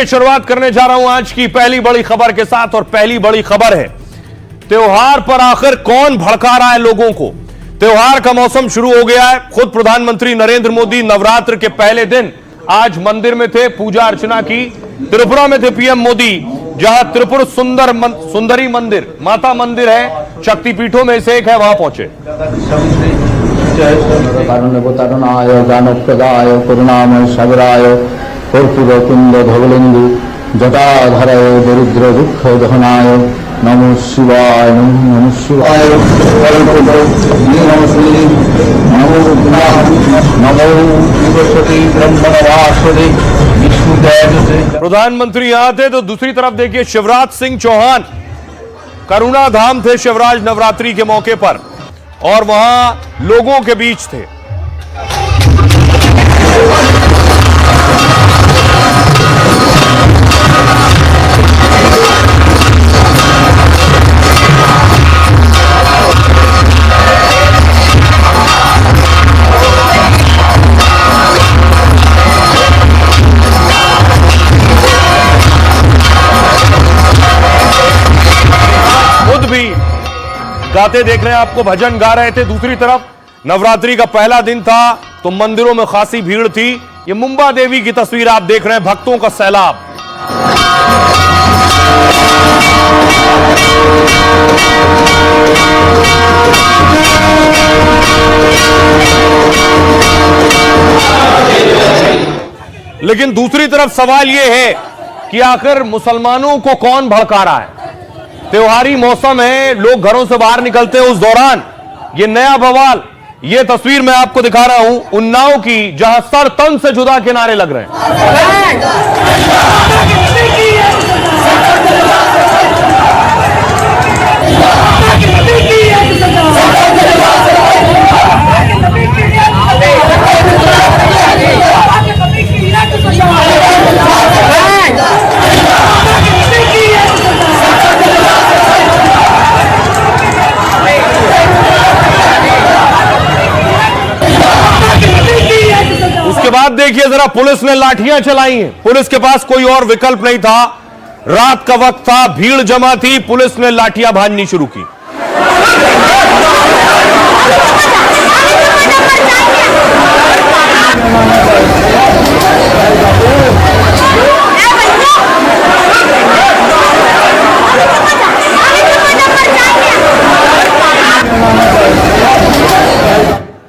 देखिए, शुरुआत करने जा रहा हूं आज की पहली बड़ी खबर के साथ, और पहली बड़ी खबर है त्योहार पर आखिर कौन भड़का रहा है लोगों को। त्योहार का मौसम शुरू हो गया है। खुद प्रधानमंत्री नरेंद्र मोदी नवरात्र के पहले दिन आज मंदिर में थे, पूजा अर्चना की। त्रिपुरा में थे पीएम मोदी, जहां त्रिपुर सुंदरी मंदिर माता मंदिर है, शक्तिपीठों में से एक है, वहां पहुंचे। जटाधराय दरिद्र दुख दहनाय नमो शिवाय नमो शिवाय प्रधानमंत्री यहां थे तो दूसरी तरफ देखिए शिवराज सिंह चौहान करुणा धाम थे शिवराज नवरात्रि के मौके पर, और वहां लोगों के बीच थे। गाते देख रहे हैं आपको, भजन गा रहे थे। दूसरी तरफ नवरात्रि का पहला दिन था तो मंदिरों में खासी भीड़ थी। ये मुंबा देवी की तस्वीर आप देख रहे हैं, भक्तों का सैलाब। लेकिन दूसरी तरफ सवाल यह है कि आखिर मुसलमानों को कौन भड़का रहा है। त्योहारी मौसम है, लोग घरों से बाहर निकलते हैं, उस दौरान ये नया बवाल। ये तस्वीर मैं आपको दिखा रहा हूं उन्नाव की, जहां सर तन से जुदा के नारे लग रहे हैं। उसके बाद देखिए जरा, पुलिस ने लाठियां चलाई हैं। पुलिस के पास कोई और विकल्प नहीं था, रात का वक्त था, भीड़ जमा थी, पुलिस ने लाठियां भांजनी शुरू की।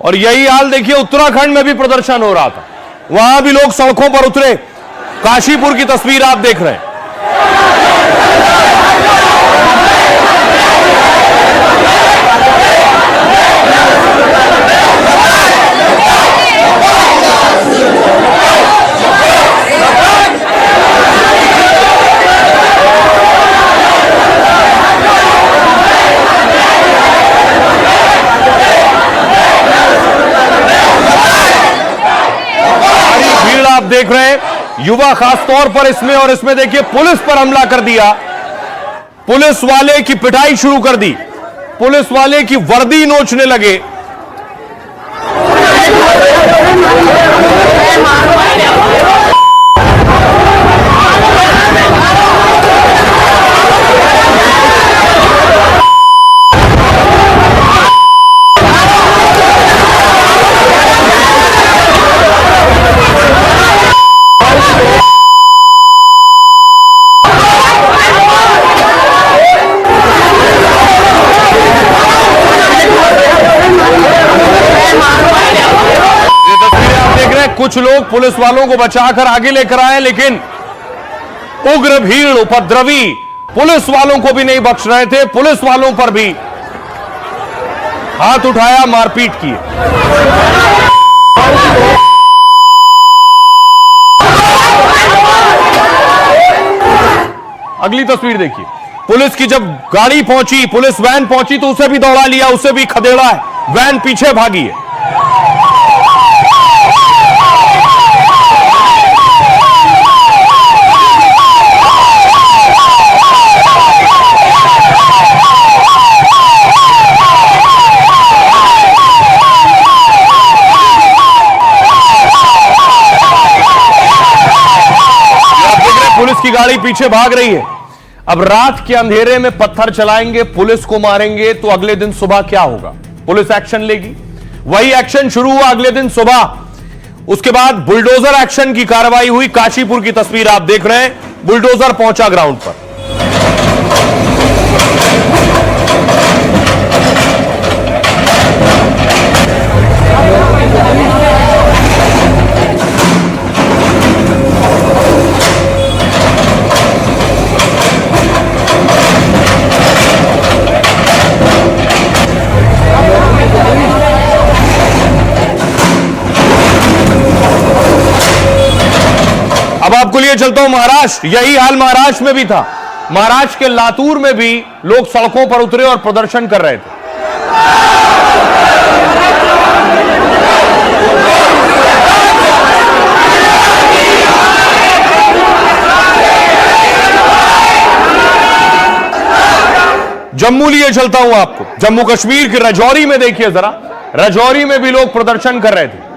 और यही हाल देखिए उत्तराखंड में भी प्रदर्शन हो रहा था, वहां भी लोग सड़कों पर उतरे। काशीपुर की तस्वीर आप देख रहे हैं। आप देख रहे हैं युवा खास तौर पर इसमें, और इसमें देखिए पुलिस पर हमला कर दिया, पुलिस वाले की पिटाई शुरू कर दी, पुलिस वाले की वर्दी नोचने लगे। कुछ लोग पुलिस वालों को बचाकर आगे लेकर आए, लेकिन उग्र भीड़, उपद्रवी पुलिस वालों को भी नहीं बख्श रहे थे। पुलिस वालों पर भी हाथ उठाया, मारपीट की। अगली तस्वीर देखिए, पुलिस की जब गाड़ी पहुंची, पुलिस वैन पहुंची तो उसे भी दौड़ा लिया, उसे भी खदेड़ा है, वैन पीछे भागी है। पुलिस की गाड़ी पीछे भाग रही है। अब रात के अंधेरे में पत्थर चलाएंगे, पुलिस को मारेंगे, तो अगले दिन सुबह क्या होगा? पुलिस एक्शन लेगी। वही एक्शन शुरू हुआ अगले दिन सुबह। उसके बाद बुलडोजर एक्शन की कार्रवाई हुई। काशीपुर की तस्वीर आप देख रहे हैं, बुलडोजर पहुंचा ग्राउंड पर। अब आपको लिए चलता हूं महाराष्ट्र। यही हाल महाराष्ट्र में भी था। महाराष्ट्र के लातूर में भी लोग सड़कों पर उतरे और प्रदर्शन कर रहे थे। जम्मू लिए चलता हूं आपको। जम्मू कश्मीर के राजौरी में देखिए जरा, राजौरी में भी लोग प्रदर्शन कर रहे थे।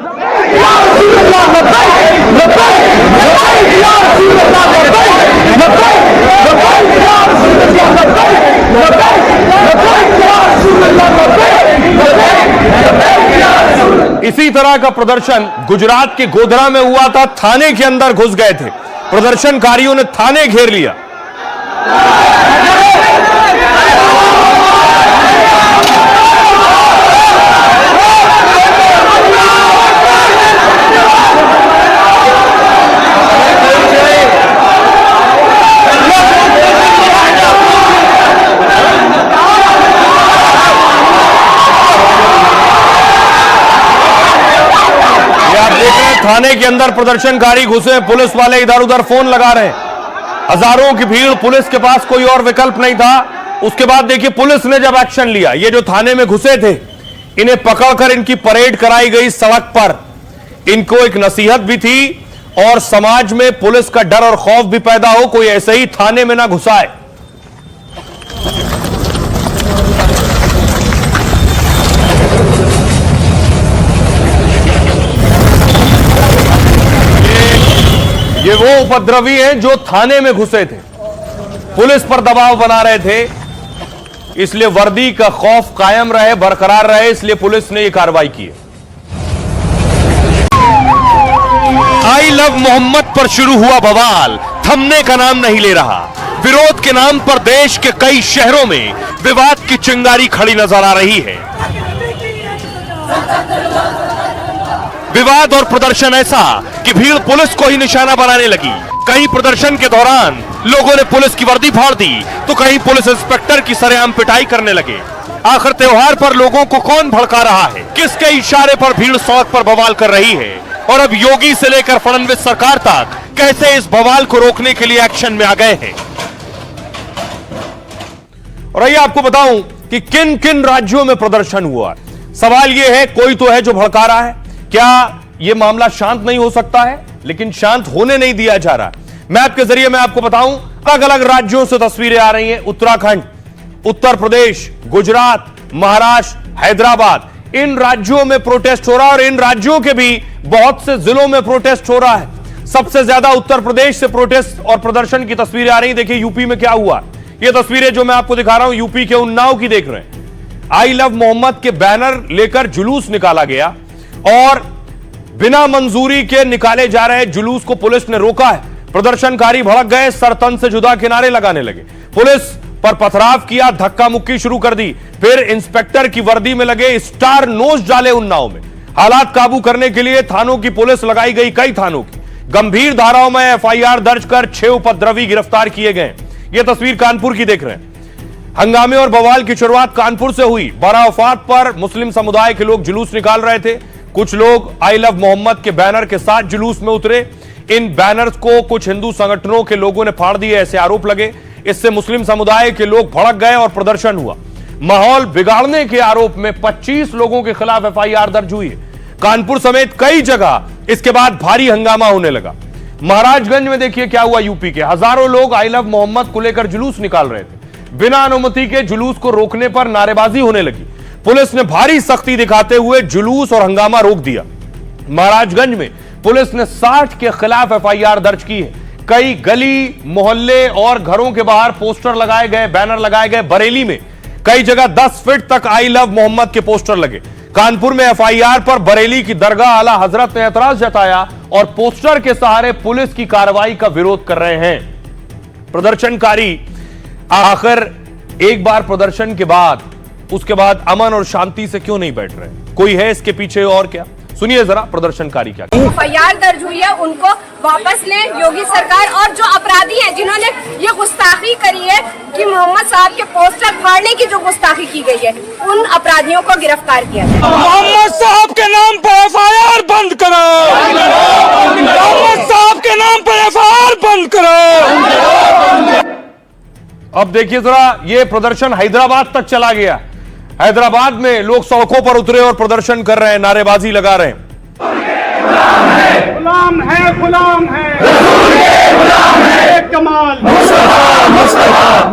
इसी तरह का प्रदर्शन गुजरात के गोधरा में हुआ था। थाने के अंदर घुस गए थे प्रदर्शनकारियों ने, थाने घेर लिया। थाने के अंदर प्रदर्शनकारी घुसे, पुलिस वाले इधर उधर फोन लगा रहे हैं। हजारों की भीड़, पुलिस के पास कोई और विकल्प नहीं था। उसके बाद देखिए पुलिस ने जब एक्शन लिया, ये जो थाने में घुसे थे इन्हें पकड़कर इनकी परेड कराई गई सड़क पर। इनको एक नसीहत भी थी और समाज में पुलिस का डर और खौफ भी पैदा हो, कोई ऐसे ही थाने में ना घुसाए। ये वो उपद्रवी हैं जो थाने में घुसे थे, पुलिस पर दबाव बना रहे थे, इसलिए वर्दी का खौफ कायम रहे, बरकरार रहे, इसलिए पुलिस ने यह कार्रवाई की है। आई लव मोहम्मद पर शुरू हुआ बवाल थमने का नाम नहीं ले रहा। विरोध के नाम पर देश के कई शहरों में विवाद की चिंगारी खड़ी नजर आ रही है। विवाद और प्रदर्शन ऐसा कि भीड़ पुलिस को ही निशाना बनाने लगी। कहीं प्रदर्शन के दौरान लोगों ने पुलिस की वर्दी फाड़ दी, तो कहीं पुलिस इंस्पेक्टर की सरेआम पिटाई करने लगे। आखिर त्योहार पर लोगों को कौन भड़का रहा है? किसके इशारे पर भीड़ सड़क पर बवाल कर रही है? और अब योगी से लेकर फडणवीस सरकार तक कैसे इस बवाल को रोकने के लिए एक्शन में आ गए हैं? और आइए आपको बताऊं कि किन किन राज्यों में प्रदर्शन हुआ है। सवाल यह है, कोई तो है जो भड़का रहा है। क्या यह मामला शांत नहीं हो सकता है? लेकिन शांत होने नहीं दिया जा रहा। मैप के जरिए मैं आपको बताऊं, अलग अलग राज्यों से तस्वीरें आ रही हैं। उत्तराखंड, उत्तर प्रदेश, गुजरात, महाराष्ट्र, हैदराबाद, इन राज्यों में प्रोटेस्ट हो रहा है और इन राज्यों के भी बहुत से जिलों में प्रोटेस्ट हो रहा है। सबसे ज्यादा उत्तर प्रदेश से प्रोटेस्ट और प्रदर्शन की तस्वीरें आ रही। देखिए यूपी में क्या हुआ। ये तस्वीरें जो मैं आपको दिखा रहा हूं यूपी के उन्नाव की देख रहे हैं। आई लव मोहम्मद के बैनर लेकर जुलूस निकाला गया और बिना मंजूरी के निकाले जा रहे जुलूस को पुलिस ने रोका है। प्रदर्शनकारी भड़क गए, सर तन से जुदा किनारे लगाने लगे, पुलिस पर पथराव किया, धक्का मुक्की शुरू कर दी। फिर इंस्पेक्टर की वर्दी में लगे स्टार नोज डाले उन्नाव में। हालात काबू करने के लिए थानों की पुलिस लगाई गई, कई थानों की। गंभीर धाराओं में एफआईआर दर्ज कर 6 उपद्रवी गिरफ्तार किए गए। यह तस्वीर कानपुर की देख रहे हैं। हंगामे और बवाल की शुरुआत कानपुर से हुई। बारावफात पर मुस्लिम समुदाय के लोग जुलूस निकाल रहे थे। कुछ लोग आई लव मोहम्मद के बैनर के साथ जुलूस में उतरे। इन बैनर्स को कुछ हिंदू संगठनों के लोगों ने फाड़ दिए, ऐसे आरोप लगे। इससे मुस्लिम समुदाय के लोग भड़क गए और प्रदर्शन हुआ। माहौल बिगाड़ने के आरोप में 25 लोगों के खिलाफ एफआईआर दर्ज हुई है। कानपुर समेत कई जगह इसके बाद भारी हंगामा होने लगा। महाराजगंज में देखिए क्या हुआ। यूपी के हजारों लोग आई लव मोहम्मद को लेकर जुलूस निकाल रहे थे। बिना अनुमति के जुलूस को रोकने पर नारेबाजी होने लगी। पुलिस ने भारी सख्ती दिखाते हुए जुलूस और हंगामा रोक दिया। महाराजगंज में पुलिस ने 60 के खिलाफ एफआईआर दर्ज की है। कई गली मोहल्ले और घरों के बाहर पोस्टर लगाए गए, बैनर लगाए गए। बरेली में कई जगह 10 फीट तक आई लव मोहम्मद के पोस्टर लगे। कानपुर में एफआईआर पर बरेली की दरगाह आला हजरत ने ऐतराज जताया और पोस्टर के सहारे पुलिस की कार्रवाई का विरोध कर रहे हैं। प्रदर्शनकारी आखिर एक बार प्रदर्शन के बाद उसके बाद अमन और शांति से क्यों नहीं बैठ रहे? कोई है इसके पीछे और क्या? सुनिए जरा प्रदर्शनकारी क्या। एफआईआर दर्ज हुई है, उनको वापस ले योगी सरकार। और जो अपराधी हैं जिन्होंने ये गुस्ताखी करी है कि मोहम्मद साहब के पोस्टर फाड़ने की जो गुस्ताखी की गई है, उन अपराधियों को गिरफ्तार किया जाए। मोहम्मद साहब के नाम पर एफआईआर बंद करो। मोहम्मद साहब के नाम पर एफआईआर बंद करो। अब देखिए जरा, ये प्रदर्शन हैदराबाद तक चला गया। हैदराबाद में लोग सड़कों पर उतरे और प्रदर्शन कर रहे हैं, नारेबाजी लगा रहे हैं। गुलाम है, गुलाम है, कमाल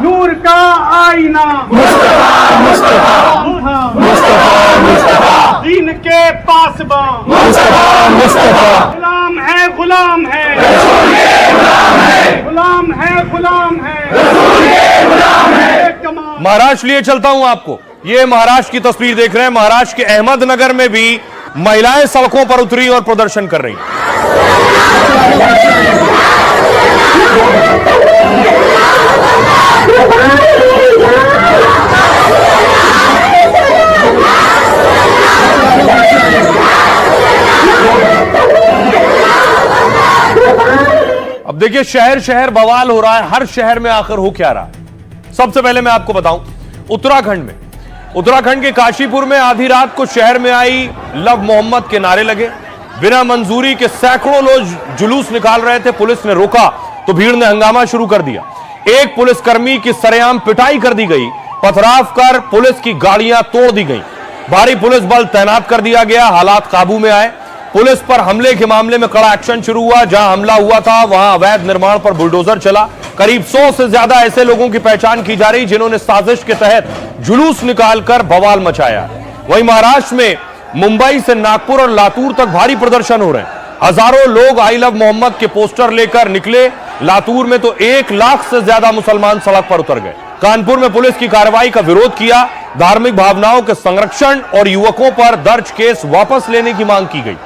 नूर का आईना, दीन के पासबा, गुलाम है, गुलाम है, गुलाम है, गुलाम है, कमाल। महाराष्ट्र लिए चलता हूं आपको। ये महाराष्ट्र की तस्वीर देख रहे हैं। महाराष्ट्र के अहमदनगर में भी महिलाएं सड़कों पर उतरी और प्रदर्शन कर रही। अब देखिए, शहर शहर बवाल हो रहा है। हर शहर में आखिर हो क्या रहा है? सबसे पहले मैं आपको बताऊं, उत्तराखंड के काशीपुर में आधी रात को शहर में आई लव मोहम्मद के नारे लगे। बिना मंजूरी के सैकड़ों लोग जुलूस निकाल रहे थे। पुलिस ने रोका तो भीड़ ने हंगामा शुरू कर दिया। एक पुलिसकर्मी की सरेआम पिटाई कर दी गई। पथराव कर पुलिस की गाड़ियां तोड़ दी गई। भारी पुलिस बल तैनात कर दिया गया। हालात काबू में आए। पुलिस पर हमले के मामले में कड़ा एक्शन शुरू हुआ। जहां हमला हुआ था वहां अवैध निर्माण पर बुलडोजर चला। करीब 100 से ज्यादा ऐसे लोगों की पहचान की जा रही जिन्होंने साजिश के तहत जुलूस निकालकर बवाल मचाया। वहीं महाराष्ट्र में मुंबई से नागपुर और लातूर तक भारी प्रदर्शन हो रहे हैं। हजारों लोग आई लव मोहम्मद के पोस्टर लेकर निकले। लातूर में तो 1 लाख से ज्यादा मुसलमान सड़क पर उतर गए। कानपुर में पुलिस की कार्रवाई का विरोध किया। धार्मिक भावनाओं के संरक्षण और युवकों पर दर्ज केस वापस लेने की मांग की गई।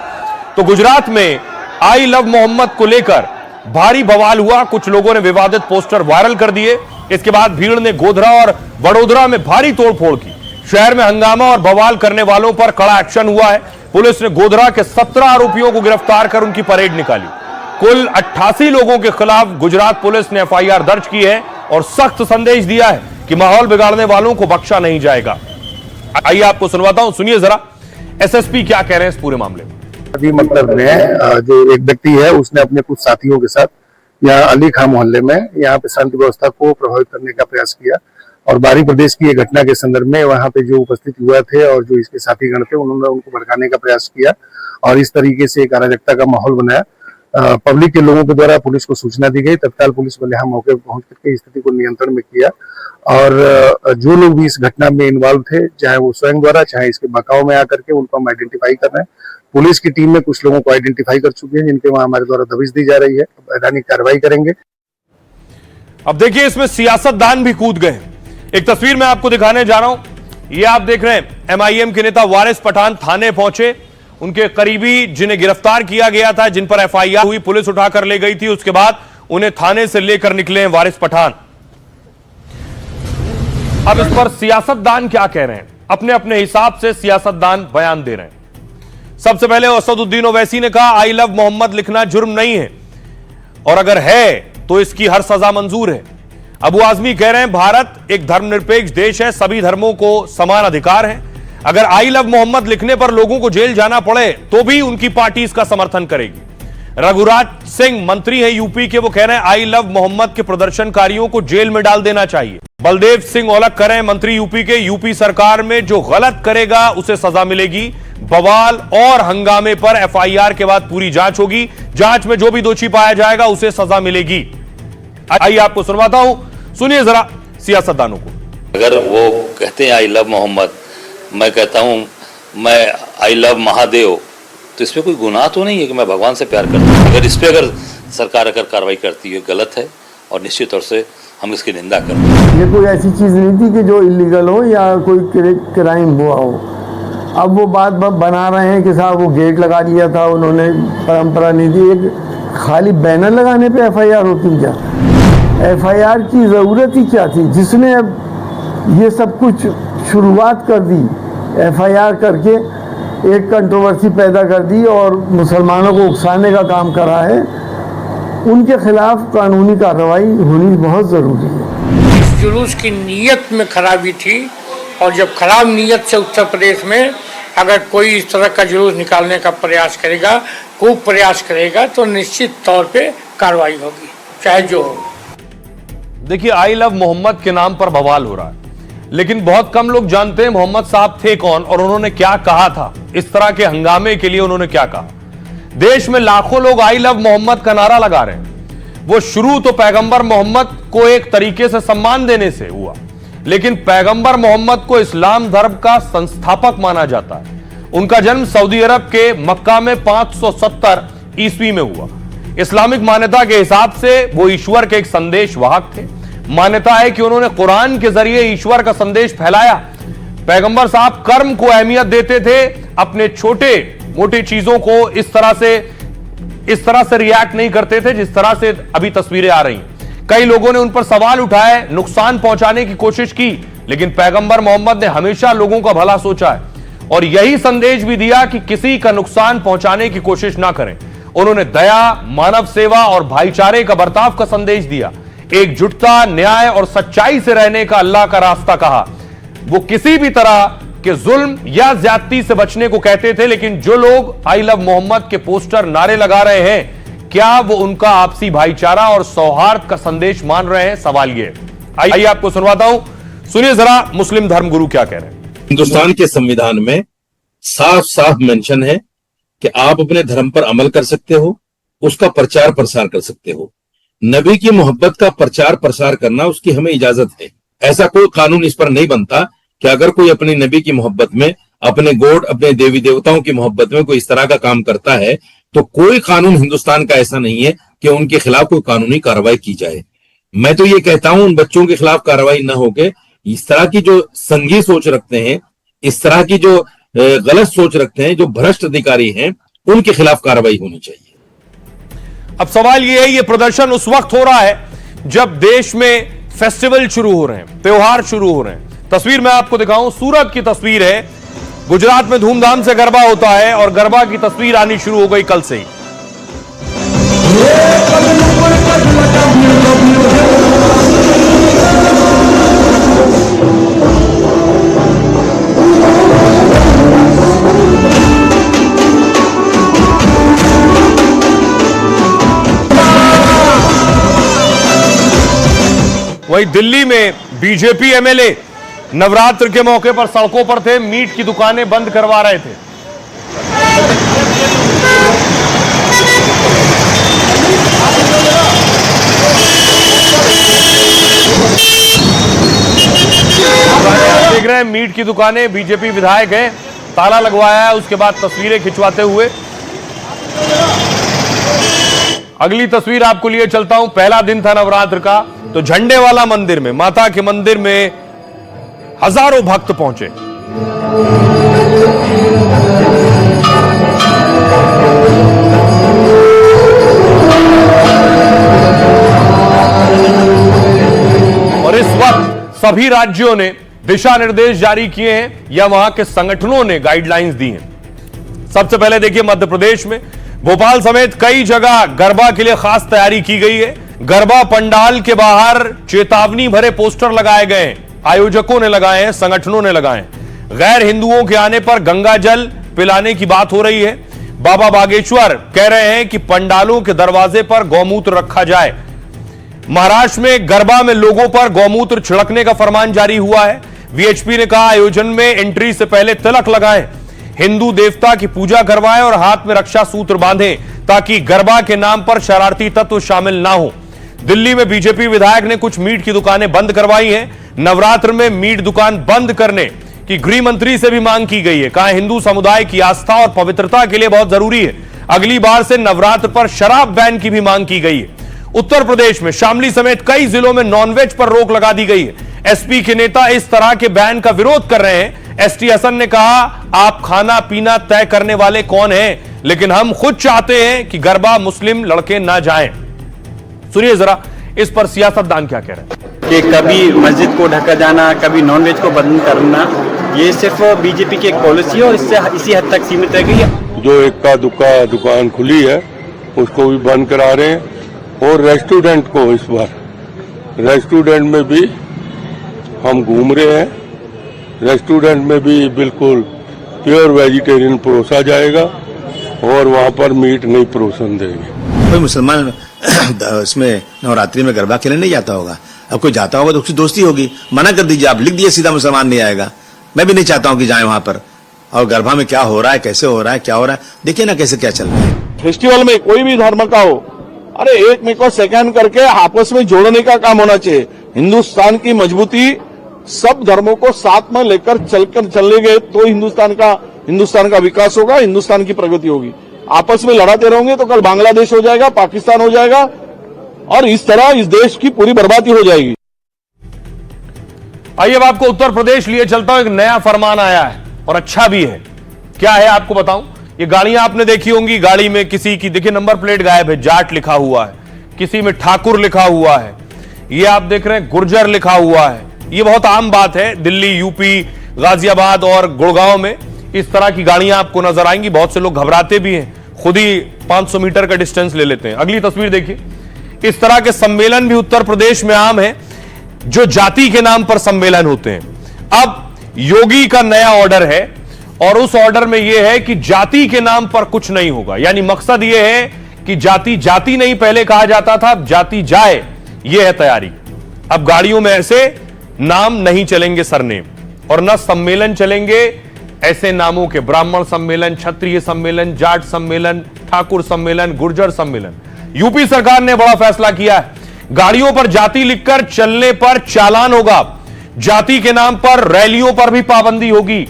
तो गुजरात में आई लव मोहम्मद को लेकर भारी बवाल हुआ। कुछ लोगों ने विवादित पोस्टर वायरल कर दिए। इसके बाद भीड़ ने गोधरा और वडोदरा में भारी तोड़फोड़ की। शहर में हंगामा और बवाल करने वालों पर कड़ा एक्शन हुआ है। पुलिस ने गोधरा के 17 आरोपियों को गिरफ्तार कर उनकी परेड निकाली। कुल 88 लोगों के खिलाफ गुजरात पुलिस ने एफआईआर दर्ज की है और सख्त संदेश दिया है कि माहौल बिगाड़ने वालों को बख्शा नहीं जाएगा। आइए आपको सुनवाता हूं, सुनिए जरा एसएसपी क्या कह रहे हैं इस पूरे मामले में। अभी मतलब में जो एक व्यक्ति है उसने अपने कुछ साथियों के साथ यहाँ अली खां मोहल्ले में यहाँ पे शांति व्यवस्था को प्रभावित करने का प्रयास किया और बाहरी प्रदेश की एक घटना के संदर्भ में वहाँ पे जो उपस्थित युवा थे और जो इसके साथीगण थे उन्होंने उनको भड़काने का प्रयास किया और इस तरीके से एक अराजकता का माहौल बनाया। पब्लिक के लोगों के द्वारा पुलिस को सूचना दी गई। तत्काल पुलिस बल यहाँ मौके पर पहुंच करके स्थिति को नियंत्रण में किया और जो लोग भी इस घटना में इन्वॉल्व थे, चाहे वो स्वयं द्वारा चाहे इसके बकाव में आकर के, उनको हम आइडेंटिफाई कर रहे हैं। पुलिस की टीम में कुछ लोगों को आइडेंटिफाई कर चुके हैं जिनके वहां हमारे द्वारा दबिश दी जा रही है। वैधानिक कार्रवाई करेंगे। अब देखिए, इसमें सियासतदान भी कूद गए। एक तस्वीर मैं आपको दिखाने जा रहा हूं। ये आप देख रहे हैं, एमआईएम के नेता वारिस पठान थाने पहुंचे। उनके करीबी जिन्हें गिरफ्तार किया गया था, जिन पर एफआईआर हुई, पुलिस उठाकर ले गई थी। उसके बाद उन्हें थाने से लेकर निकले हैं वारिस पठान। अब इस पर सियासतदान क्या कह रहे हैं? अपने अपने हिसाब से सियासतदान बयान दे रहे हैं। सबसे पहले असदुद्दीन ओवैसी ने कहा आई लव मोहम्मद लिखना जुर्म नहीं है और अगर है तो इसकी हर सजा मंजूर है। अबू आजमी कह रहे हैं भारत एक धर्मनिरपेक्ष देश है, सभी धर्मों को समान अधिकार है। अगर आई लव मोहम्मद लिखने पर लोगों को जेल जाना पड़े तो भी उनकी पार्टी इसका समर्थन करेगी। रघुराज सिंह मंत्री है यूपी के, वो कह रहे हैं आई लव मोहम्मद के प्रदर्शनकारियों को जेल में डाल देना चाहिए। बलदेव सिंह औलख करें मंत्री यूपी के, यूपी सरकार में जो गलत करेगा उसे सजा मिलेगी। बवाल और हंगामे पर एफआईआर के बाद पूरी जांच होगी। जांच में जो भी दोषी पाया जाएगा उसे सजा मिलेगी। आइए आपको सुनवाता हूं, सुनिए जरा सियासतदानों को। अगर वो कहते हैं आई लव मोहम्मद, मैं कहता हूं मैं आई लव महादेव, तो इसमें कोई गुनाह तो नहीं है कि मैं भगवान से प्यार करता हूं। अगर इस पे अगर सरकार अगर कार्रवाई करती है गलत है और निश्चित तौर से हम इसकी निंदा करते हैं। ये कोई ऐसी चीज़ नहीं थी कि जो इलीगल हो या कोई क्राइम हुआ हो। अब वो बात बना रहे हैं कि साहब वो गेट लगा दिया था उन्होंने, परंपरा नहीं थी। एक खाली बैनर लगाने पे एफआईआर होती क्या? एफआईआर की ज़रूरत ही क्या थी? जिसने अब ये सब कुछ शुरुआत कर दी, एफआईआर करके एक कंट्रोवर्सी पैदा कर दी और मुसलमानों को उकसाने का काम करा है, उनके खिलाफ कानूनी कार्रवाई होनी बहुत ज़रूरी है। इस जुलूस की नीयत में खराबी थी और जब खराब नीयत से उत्तर प्रदेश में अगर कोई इस तरह का जुलूस निकालने का प्रयास करेगा, खूब प्रयास करेगा, तो निश्चित तौर पे कार्रवाई होगी, चाहे जो हो। देखिए, आई लव मोहम्मद के नाम पर बवाल हो रहा है, लेकिन बहुत कम लोग जानते हैं मोहम्मद साहब थे कौन और उन्होंने क्या कहा था। इस तरह के हंगामे के लिए उन्होंने क्या कहा। देश में लाखों लोग आई लव मोहम्मद का नारा लगा रहे हैं। वो शुरू तो पैगंबर मोहम्मद को एक तरीके से सम्मान देने से हुआ, लेकिन पैगंबर मोहम्मद को इस्लाम धर्म का संस्थापक माना जाता है। उनका जन्म सऊदी अरब के मक्का में 570 ईस्वी में हुआ। इस्लामिक मान्यता के हिसाब से वो ईश्वर के एक संदेश वाहक थे। मान्यता है कि उन्होंने कुरान के जरिए ईश्वर का संदेश फैलाया। पैगंबर साहब कर्म को अहमियत देते थे, अपने छोटे मोटे चीजों को इस तरह से रिएक्ट नहीं करते थे जिस तरह से अभी तस्वीरें आ रही। कई लोगों ने उन पर सवाल उठाए, नुकसान पहुंचाने की कोशिश की, लेकिन पैगंबर मोहम्मद ने हमेशा लोगों का भला सोचा है और यही संदेश भी दिया कि किसी का नुकसान पहुंचाने की कोशिश ना करें। उन्होंने दया, मानव सेवा और भाईचारे का बर्ताव का संदेश दिया। एकजुटता, न्याय और सच्चाई से रहने का अल्लाह का रास्ता कहा। वो किसी भी तरह के जुल्म या ज्यादती से बचने को कहते थे, लेकिन जो लोग आई लव मोहम्मद के पोस्टर, नारे लगा रहे हैं, क्या वो उनका आपसी भाईचारा और सौहार्द का संदेश मान रहे हैं? सवाल ये। आइए आपको सुनवाता हूं, सुनिए जरा मुस्लिम धर्मगुरु क्या कह रहे हैं। हिंदुस्तान के संविधान में साफ साफ मेंशन है कि आप अपने धर्म पर अमल कर सकते हो, उसका प्रचार प्रसार कर सकते हो। नबी की मोहब्बत का प्रचार प्रसार करना उसकी हमें इजाजत है। ऐसा कोई कानून इस पर नहीं बनता कि अगर कोई अपने नबी की मोहब्बत में, अपने गॉड, अपने देवी देवताओं की मोहब्बत में कोई इस तरह का काम करता है तो कोई कानून हिंदुस्तान का ऐसा नहीं है कि उनके खिलाफ कोई कानूनी कार्रवाई की जाए। मैं तो ये कहता हूं उन बच्चों के खिलाफ कार्रवाई न होके इस तरह की जो संघी सोच रखते हैं, इस तरह की जो गलत सोच रखते हैं, जो भ्रष्ट अधिकारी हैं, उनके खिलाफ कार्रवाई होनी चाहिए। अब सवाल यह है, ये प्रदर्शन उस वक्त हो रहा है जब देश में फेस्टिवल शुरू हो रहे हैं, त्योहार शुरू हो रहे हैं। तस्वीर मैं आपको दिखाऊं, सूरत की तस्वीर है। गुजरात में धूमधाम से गरबा होता है और गरबा की तस्वीर आनी शुरू हो गई कल से ही। वहीं दिल्ली में बीजेपी एमएलए नवरात्र के मौके पर सड़कों पर थे, मीट की दुकानें बंद करवा रहे थे। देख रहे हैं मीट की दुकानें, बीजेपी विधायक हैं, ताला लगवाया है, उसके बाद तस्वीरें खिंचवाते हुए। अगली तस्वीर आपको लिए चलता हूं। पहला दिन था नवरात्र का, तो झंडे वाला मंदिर में, माता के मंदिर में हजारों भक्त पहुंचे। और इस वक्त सभी राज्यों ने दिशा निर्देश जारी किए हैं या वहां के संगठनों ने गाइडलाइंस दी हैं। सबसे पहले देखिए मध्य प्रदेश में भोपाल समेत कई जगह गरबा के लिए खास तैयारी की गई है। गरबा पंडाल के बाहर चेतावनी भरे पोस्टर लगाए गए हैं, आयोजकों ने लगाए हैं, संगठनों ने लगाए हैं। गैर हिंदुओं के आने पर गंगा जल पिलाने की बात हो रही है। बाबा बागेश्वर कह रहे हैं कि पंडालों के दरवाजे पर गौमूत्र रखा जाए। महाराष्ट्र में गरबा में लोगों पर गौमूत्र छिड़कने का फरमान जारी हुआ है। वीएचपी ने कहा आयोजन में एंट्री से पहले तिलक लगाएं, हिंदू देवता की पूजा करवाएं और हाथ में रक्षा सूत्र बांधें ताकि गरबा के नाम पर शरारती तत्व शामिल ना हो। दिल्ली में बीजेपी विधायक ने कुछ मीट की दुकानें बंद करवाई हैं। नवरात्र में मीट दुकान बंद करने की गृह मंत्री से भी मांग की गई है। कहा हिंदू समुदाय की आस्था और पवित्रता के लिए बहुत जरूरी है अगली बार से नवरात्र पर शराब बैन की भी मांग की गई है। उत्तर प्रदेश में शामली समेत कई जिलों में नॉनवेज पर रोक लगा दी गई है। एसपी के नेता इस तरह के बैन का विरोध कर रहे हैं। एसटी हसन ने कहा, आप खाना पीना तय करने वाले कौन हैं, लेकिन हम खुद चाहते हैं कि गरबा मुस्लिम लड़के ना जाएं। सुनिए जरा इस पर सियासतदान क्या कह रहे हैं। कि कभी मस्जिद को ढका जाना, कभी नॉनवेज को बंद करना, ये सिर्फ बीजेपी की एक पॉलिसी है और इससे इसी हद तक सीमित रह गई है। जो इक्का दुक्का दुकान खुली है उसको भी बंद करा रहे हैं, और रेस्टोरेंट को इस बार रेस्टोरेंट में भी हम घूम रहे हैं। रेस्टोरेंट में भी बिल्कुल प्योर वेजिटेरियन परोसा जाएगा और वहाँ पर मीट नहीं परोसन देंगे। कोई मुसलमान इसमें नवरात्रि में गरबा खेलने नहीं जाता होगा। अब कोई जाता होगा तो उसकी दोस्ती होगी, मना कर दीजिए, आप लिख दिए सीधा मुसलमान नहीं आएगा। मैं भी नहीं चाहता हूँ कि जाए वहां पर। और गरबा में क्या हो रहा है, कैसे हो रहा है, क्या हो रहा है, देखिए ना कैसे क्या चल रहा है। फेस्टिवल में कोई भी धर्म का हो, अरे एक में को सेकंड करके आपस में जोड़ने का काम होना चाहिए। हिंदुस्तान की मजबूती सब धर्मों को साथ में लेकर चलने गए तो हिंदुस्तान का विकास होगा, हिंदुस्तान की प्रगति होगी। आपस में लड़ाते रहोगे तो कल बांग्लादेश हो जाएगा, पाकिस्तान हो जाएगा, और इस तरह इस देश की पूरी बर्बादी हो जाएगी। आइए अब आपको उत्तर प्रदेश लिए चलता हूं। एक नया फरमान आया है और अच्छा भी है। क्या है आपको बताऊं। ये गाड़ियां आपने देखी होंगी, गाड़ी में किसी की देखिए नंबर प्लेट गायब है, जाट लिखा हुआ है, किसी में ठाकुर लिखा हुआ है, ये आप देख रहे हैं गुर्जर लिखा हुआ है। ये बहुत आम बात है, दिल्ली, यूपी, गाजियाबाद और गुड़गांव में इस तरह की गाड़ियां आपको नजर आएंगी। बहुत से लोग घबराते भी हैं, खुद ही 500 मीटर का डिस्टेंस ले लेते हैं। अगली तस्वीर देखिए। इस तरह के सम्मेलन भी उत्तर प्रदेश में आम है, जो जाति के नाम पर सम्मेलन होते हैं। अब योगी का नया ऑर्डर है और उस ऑर्डर में यह है कि जाति के नाम पर कुछ नहीं होगा। यानी मकसद यह है कि जाति जाति नहीं पहले कहा जाता था, अब जाति जाए, यह है तैयारी। अब गाड़ियों में ऐसे नाम नहीं चलेंगे सरनेम, और न सम्मेलन चलेंगे ऐसे नामों के, ब्राह्मण सम्मेलन, क्षत्रिय सम्मेलन, जाट सम्मेलन, ठाकुर सम्मेलन, गुर्जर सम्मेलन। यूपी सरकार ने बड़ा फैसला किया है। गाड़ियों पर जाति लिखकर चलने पर चालान होगा। जाति के नाम पर रैलियों पर भी पाबंदी होगी।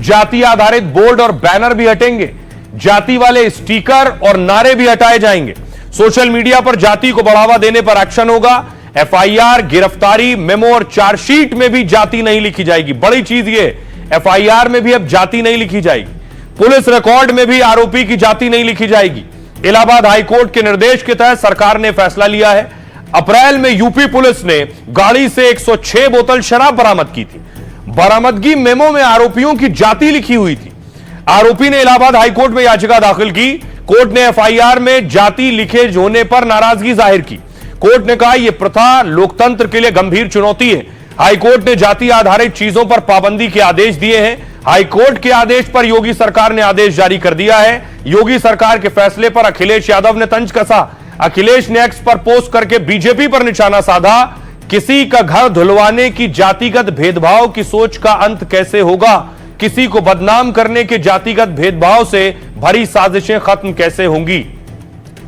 जाति आधारित बोर्ड और बैनर भी हटेंगे। जाति वाले स्टिकर और नारे भी हटाए जाएंगे। सोशल मीडिया पर जाति को बढ़ावा देने पर एक्शन होगा। एफआईआर, गिरफ्तारी, मेमो और चार्जशीट में भी जाति नहीं लिखी जाएगी। बड़ी चीज ये, एफआईआर में भी अब जाति नहीं लिखी जाएगी। पुलिस रिकॉर्ड में भी आरोपी की जाति नहीं लिखी जाएगी। इलाहाबाद हाईकोर्ट के निर्देश के तहत सरकार ने फैसला लिया है। अप्रैल में यूपी पुलिस ने गाड़ी से 106 बोतल शराब बरामद की थी। बरामदगी मेमो में आरोपियों की जाति लिखी हुई थी। आरोपी ने इलाहाबाद हाईकोर्ट में याचिका दाखिल की। कोर्ट ने एफआईआर में जाति लिखे होने पर नाराजगी जाहिर की। कोर्ट ने कहा यह प्रथा लोकतंत्र के लिए गंभीर चुनौती है। हाईकोर्ट ने जाति आधारित चीजों पर पाबंदी के आदेश दिए हैं। हाईकोर्ट के आदेश पर योगी सरकार ने आदेश जारी कर दिया है। योगी सरकार के फैसले पर अखिलेश यादव ने तंज कसा। अखिलेश ने एक्स पर पोस्ट करके बीजेपी पर निशाना साधा। किसी का घर धुलवाने की जातिगत भेदभाव की सोच का अंत कैसे होगा? किसी को बदनाम करने के जातिगत भेदभाव से भरी साजिशें खत्म कैसे होंगी?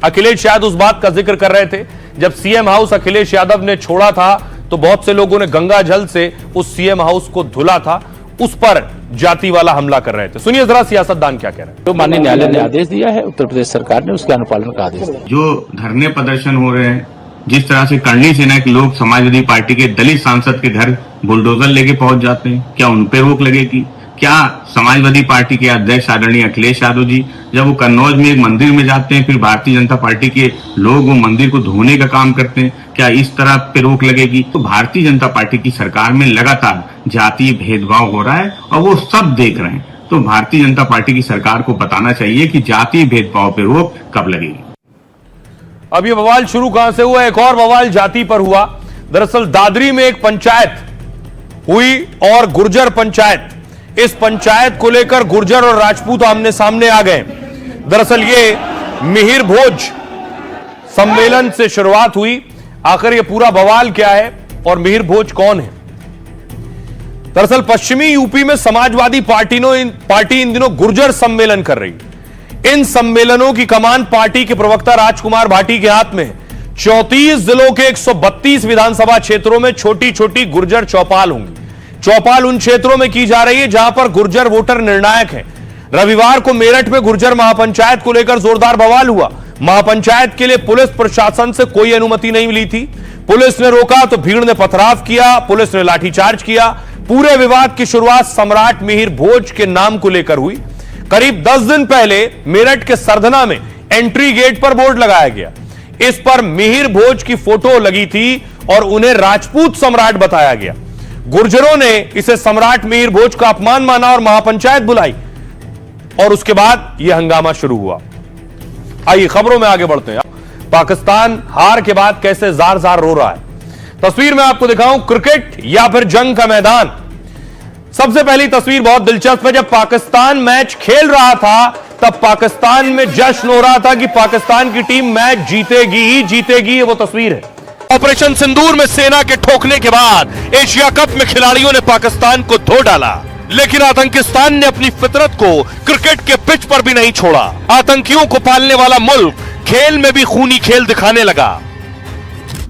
अखिलेश शायद उस बात का जिक्र कर रहे थे जब सीएम हाउस अखिलेश यादव ने छोड़ा था तो बहुत से लोगों ने गंगा जल से उस सीएम हाउस को धुला था, उस पर जाति वाला हमला कर रहे थे। सुनिए जरा सियासतदान क्या कह रहे हैं। जो माननीय न्यायालय ने आदेश दिया है, उत्तर प्रदेश सरकार ने उसके अनुपालन का आदेश दिया। जो धरने प्रदर्शन हो रहे हैं, जिस तरह से करनी सेना के लोग समाजवादी पार्टी के दलित सांसद के घर बुलडोजर लेके पहुंच जाते हैं, क्या उन पर रोक लगेगी? क्या समाजवादी पार्टी के अध्यक्ष आदरणीय अखिलेश यादव जी जब वो कन्नौज में एक मंदिर में जाते हैं, फिर भारतीय जनता पार्टी के लोग वो मंदिर को धोने का काम करते हैं, क्या इस तरह पे रोक लगेगी? तो भारतीय जनता पार्टी की सरकार में लगातार जातीय भेदभाव हो रहा है और वो सब देख रहे हैं। तो भारतीय जनता पार्टी की सरकार को बताना चाहिए कि जातीय भेदभाव पे रोक कब लगेगी। अब ये बवाल शुरू कहां से हुआ? एक और बवाल जाति पर हुआ। दरअसल दादरी में एक पंचायत हुई और गुर्जर पंचायत, इस पंचायत को लेकर गुर्जर और राजपूत आमने सामने आ गए। दरअसल ये मिहिर भोज सम्मेलन से शुरुआत हुई। आखिर ये पूरा बवाल क्या है और मिहिर भोज कौन है? दरअसल पश्चिमी यूपी में समाजवादी पार्टी इन दिनों गुर्जर सम्मेलन कर रही है। इन सम्मेलनों की कमान पार्टी के प्रवक्ता राजकुमार भाटी के हाथ में है। 34 जिलों के 132 विधानसभा क्षेत्रों में छोटी छोटी गुर्जर चौपाल होंगी। चौपाल उन क्षेत्रों में की जा रही है जहां पर गुर्जर वोटर निर्णायक हैं। रविवार को मेरठ में गुर्जर महापंचायत को लेकर जोरदार बवाल हुआ। महापंचायत के लिए पुलिस प्रशासन से कोई अनुमति नहीं मिली थी। पुलिस ने रोका तो भीड़ ने पथराव किया, पुलिस ने लाठीचार्ज किया। पूरे विवाद की शुरुआत सम्राट मिहिर भोज के नाम को लेकर हुई। करीब 10 दिन पहले मेरठ के सरधना में एंट्री गेट पर बोर्ड लगाया गया। इस पर मिहिर भोज की फोटो लगी थी और उन्हें राजपूत सम्राट बताया गया। गुर्जरों ने इसे सम्राट मिहिर भोज का अपमान माना और महापंचायत बुलाई और उसके बाद यह हंगामा शुरू हुआ। आइए खबरों में आगे बढ़ते हैं। पाकिस्तान हार के बाद कैसे जार जार रो रहा है, तस्वीर में आपको दिखाऊं। क्रिकेट या फिर जंग का मैदान। सबसे पहली तस्वीर बहुत दिलचस्प है। जब पाकिस्तान मैच खेल रहा था तब पाकिस्तान में जश्न हो रहा था कि पाकिस्तान की टीम मैच जीतेगी ही जीतेगी। वो तस्वीर है ऑपरेशन सिंदूर में सेना के ठोकने के बाद एशिया कप में खिलाड़ियों ने पाकिस्तान को धो डाला, लेकिन आतंकिस्तान ने अपनी फितरत को क्रिकेट के पिच पर भी नहीं छोड़ा। आतंकियों को पालने वाला मुल्क खेल में भी खूनी खेल दिखाने लगा।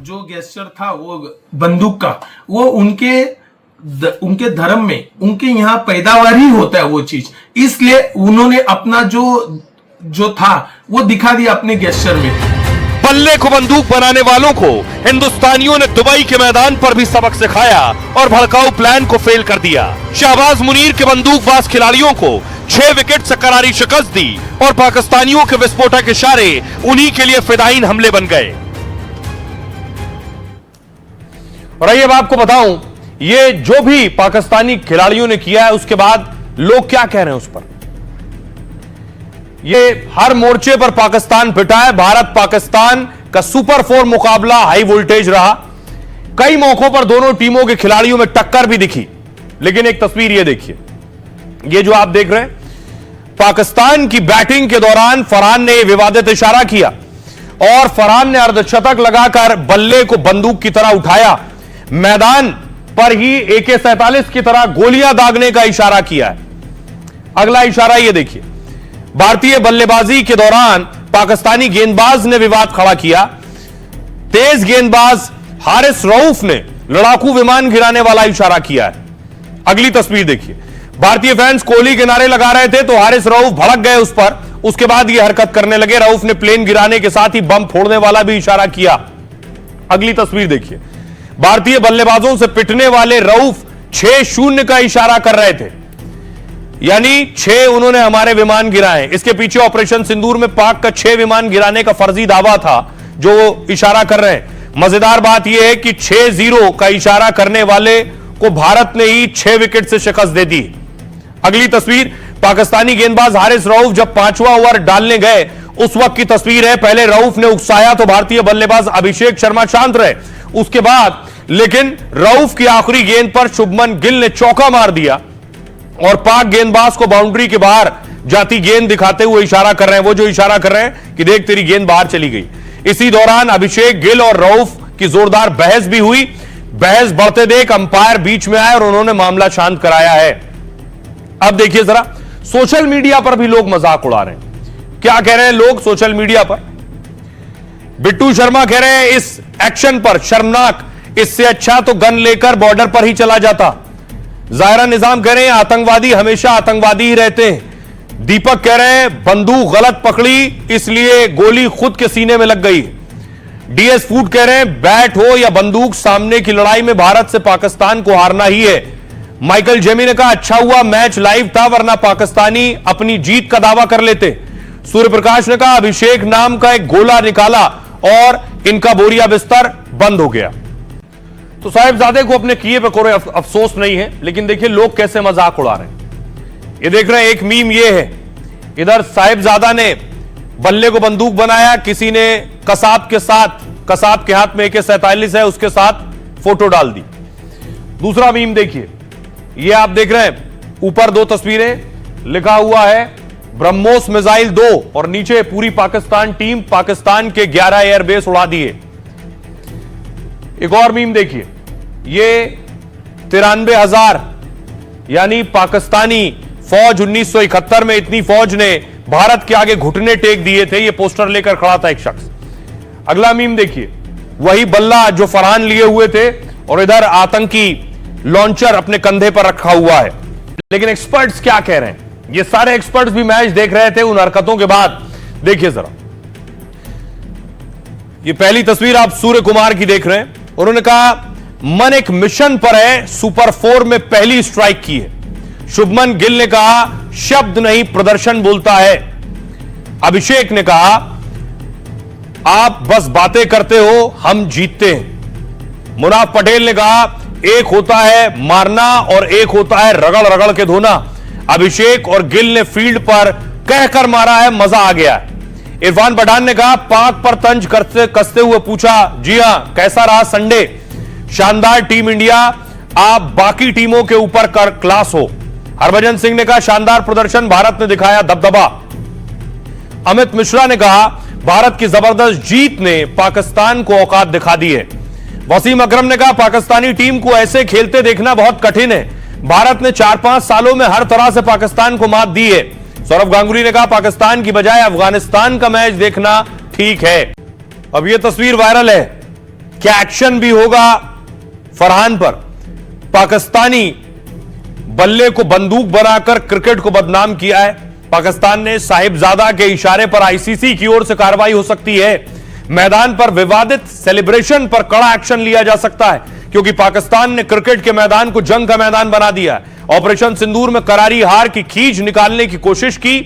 जो गेस्चर था वो बंदूक का, वो उनके धर्म में, उनके यहाँ पैदावार ही होता है वो चीज, इसलिए उन्होंने अपना जो था वो दिखा दिया अपने गेस्चर में। बल्ले को बंदूक बनाने वालों को हिंदुस्तानियों ने दुबई के मैदान पर भी सबक सिखाया और भड़काऊ प्लान को फेल कर दिया। शहबाज मुनीर के बंदूकबाज खिलाड़ियों को 6 विकेट से करारी शिकस्त दी और पाकिस्तानियों के विस्फोटक इशारे उन्हीं के लिए फिदायीन हमले बन गए। और आइए अब आपको बताऊं, ये जो भी पाकिस्तानी खिलाड़ियों ने किया है उसके बाद लोग क्या कह रहे हैं उस पर। ये हर मोर्चे पर पाकिस्तान पिटा है। भारत पाकिस्तान का सुपर 4 मुकाबला हाई वोल्टेज रहा। कई मौकों पर दोनों टीमों के खिलाड़ियों में टक्कर भी दिखी, लेकिन एक तस्वीर ये देखिए, ये जो आप देख रहे हैं, पाकिस्तान की बैटिंग के दौरान फरहान ने विवादित इशारा किया और फरहान ने अर्धशतक लगाकर बल्ले को बंदूक की तरह उठाया। मैदान पर ही AK-47 की तरह गोलियां दागने का इशारा किया है। अगला इशारा ये देखिए, भारतीय बल्लेबाजी के दौरान पाकिस्तानी गेंदबाज ने विवाद खड़ा किया। तेज गेंदबाज हारिस रऊफ ने लड़ाकू विमान गिराने वाला इशारा किया है। अगली तस्वीर देखिए, भारतीय फैंस कोहली के नारे लगा रहे थे तो हारिस रऊफ भड़क गए उस पर। उसके बाद यह हरकत करने लगे। रऊफ ने प्लेन गिराने के साथ ही बम फोड़ने वाला भी इशारा किया। अगली तस्वीर देखिए, भारतीय बल्लेबाजों से पिटने वाले रऊफ 6-0 का इशारा कर रहे थे, यानी 6 उन्होंने हमारे विमान गिराए। इसके पीछे ऑपरेशन सिंदूर में पाक का 6 विमान गिराने का फर्जी दावा था जो इशारा कर रहे हैं। मजेदार बात यह है कि 6-0 का इशारा करने वाले को भारत ने ही 6 विकेट से शिकस्त दे दी। अगली तस्वीर, पाकिस्तानी गेंदबाज हारिस रऊफ जब 5वां ओवर डालने गए उस वक्त की तस्वीर है। पहले रऊफ ने उकसाया तो भारतीय बल्लेबाज अभिषेक शर्मा शांत रहे। उसके बाद लेकिन रऊफ की आखिरी गेंद पर शुभमन गिल ने चौका मार दिया और पाक गेंदबाज को बाउंड्री के बाहर जाती गेंद दिखाते हुए इशारा कर रहे हैं। वो जो इशारा कर रहे हैं कि देख तेरी गेंद बाहर चली गई। इसी दौरान अभिषेक गिल और रऊफ की जोरदार बहस भी हुई। बहस बढ़ते देख अंपायर बीच में आए और उन्होंने मामला शांत कराया है। अब देखिए जरा, सोशल मीडिया पर भी लोग मजाक उड़ा रहे हैं। क्या कह रहे हैं लोग सोशल मीडिया पर? बिट्टू शर्मा कह रहे हैं इस एक्शन पर शर्मनाक, इससे अच्छा तो गन लेकर बॉर्डर पर ही चला जाता। जायरा निजाम कह रहे हैं आतंकवादी हमेशा आतंकवादी ही रहते हैं। दीपक कह रहे हैं बंदूक गलत पकड़ी इसलिए गोली खुद के सीने में लग गई। डीएस फूड कह रहे हैं बैट हो या बंदूक, सामने की लड़ाई में भारत से पाकिस्तान को हारना ही है। माइकल जेमी ने कहा अच्छा हुआ मैच लाइव था वरना पाकिस्तानी अपनी जीत का दावा कर लेते। सूर्य प्रकाश ने कहा अभिषेक नाम का एक गोला निकाला और इनका बोरिया बिस्तर बंद हो गया। तो साहिबजादे को अपने किए पे कोई अफसोस नहीं है, लेकिन देखिए लोग कैसे मजाक उड़ा रहे हैं। ये देख रहे हैं, एक मीम ये है, इधर साहिबजादा ने बल्ले को बंदूक बनाया, किसी ने कसाब के हाथ में AK-47 है उसके साथ फोटो डाल दी। दूसरा मीम देखिए, ये आप देख रहे हैं ऊपर 2 तस्वीरें, लिखा हुआ है ब्रह्मोस मिसाइल 2 और नीचे पूरी पाकिस्तान टीम, पाकिस्तान के 11 एयरबेस उड़ा दिए। एक और मीम देखिए, ये 93,000 यानी पाकिस्तानी फौज 1971 में इतनी फौज ने भारत के आगे घुटने टेक दिए थे। ये पोस्टर लेकर खड़ा था एक शख्स। अगला मीम देखिए, वही बल्ला जो फरहान लिए हुए थे और इधर आतंकी लॉन्चर अपने कंधे पर रखा हुआ है। लेकिन एक्सपर्ट्स क्या कह रहे हैं? ये सारे एक्सपर्ट्स भी मैच देख रहे थे उन हरकतों के बाद। देखिए जरा, ये पहली तस्वीर आप सूर्य कुमार की देख रहे हैं। उन्होंने कहा मन एक मिशन पर है, सुपर 4 में पहली स्ट्राइक की है। शुभमन गिल ने कहा शब्द नहीं प्रदर्शन बोलता है। अभिषेक ने कहा आप बस बातें करते हो, हम जीतते हैं। मुनाफ पटेल ने कहा एक होता है मारना और एक होता है रगड़ रगड़ के धोना। अभिषेक और गिल ने फील्ड पर कहकर मारा है, मजा आ गया है। इरफान पठान ने कहा पाक पर तंज कसते हुए पूछा जी हां कैसा रहा संडे। शानदार टीम इंडिया, आप बाकी टीमों के ऊपर क्लास हो। हरभजन सिंह ने कहा शानदार प्रदर्शन, भारत ने दिखाया दबदबा। अमित मिश्रा ने कहा भारत की जबरदस्त जीत ने पाकिस्तान को औकात दिखा दी है। वसीम अकरम ने कहा पाकिस्तानी टीम को ऐसे खेलते देखना बहुत कठिन है, भारत ने 4-5 सालों में हर तरह से पाकिस्तान को मात दी है। सौरभ गांगुली ने कहा पाकिस्तान की बजाय अफगानिस्तान का मैच देखना ठीक है। अब यह तस्वीर वायरल है, क्या एक्शन भी होगा फरहान पर? पाकिस्तानी बल्ले को बंदूक बनाकर क्रिकेट को बदनाम किया है। पाकिस्तान ने साहिबजादा के इशारे पर आईसीसी की ओर से कार्रवाई हो सकती है। मैदान पर विवादित सेलिब्रेशन पर कड़ा एक्शन लिया जा सकता है, क्योंकि पाकिस्तान ने क्रिकेट के मैदान को जंग का मैदान बना दिया है। ऑपरेशन सिंदूर में करारी हार की खींच निकालने की कोशिश की।